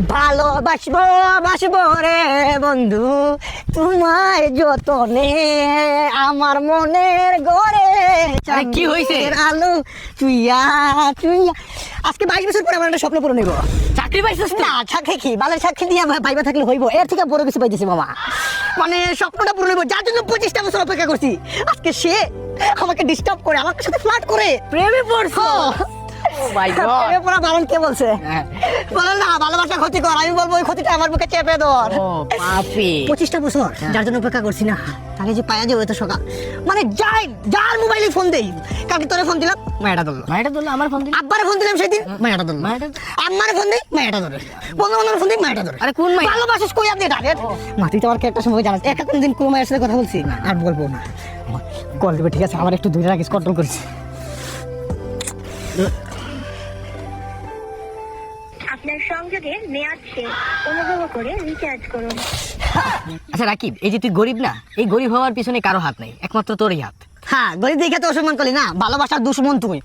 ভালোবাসবো বাসবো রে বন্ধু তোমায় যতনে আমার মনের ঘরে আরে কি হইছে? আলো চুইয়া চুইয়া আজকে 22 বছর পরে আমার একটা স্বপ্ন পূরণ হইব। চাকরি পাইছিস না সাক্ষী কি বালের সাক্ষী দিয়ে ভাইবা থাকলে হইব, এর থেকে বড় কিছু পাইতেছি মামা। মানে স্বপ্নটা পূরণ হইব, যার জন্য 25টা বছর অপেক্ষা করছি। আজকে সে আমাকে ডিস্টার্ব করে, আমার সাথে ফ্লার্ট করে। প্রেমে পড়ছো? ও মাই গড, প্রেমে পড়া বারণ কে বলছে? হ্যাঁ। বলেন না ভালোবাসা ক্ষতিকর, আমি বলবো ওই ক্ষতিটা আমার বুকে চেপে ধর। ও পাপি, 25টা বছর যার জন্য অপেক্ষা করছি না, তাকে যে পায়া যাবে তো সকাল। মানে যার মোবাইলে ফোন দেই, কালকে তোরে ফোন দিলাম মায়াটা ধরলো, মাইটা দিল আমার ফোন দিল। আব্বারে ফোন দিলাম সেদিন মায়াটা ধরলো, মাইটা আম্মারে ফোন দেই মায়াটা ধরে, বন্ধু বান্ধবের ফোন দেই মায়াটা ধরে। আরে কোন মাই? ভালোবাসিস কই আপনি ডাকেন? মা তুই তো আমার একটা সময় জানাস, একা কোনদিন কোনো মায়ের সাথে কথা বলছি না, আর বলবো না। কল দিবে ঠিক আছে, আমার একটু দূরে রাখিস, কন্ট্রোল করিস। আপনার সংযোগের মেয়াদ শেষ, অনুগ্রহ করে রিচার্জ করুন। আচ্ছা রাকিব, এই যে তুই গরিব না, এই গরিব হওয়ার পিছনে কারো হাত নাই, একমাত্র তোরই হাত। হ্যাঁ গরিব দেখে তো অসম্মান করলি না, ভালোবাসার দুশ্মন তুই।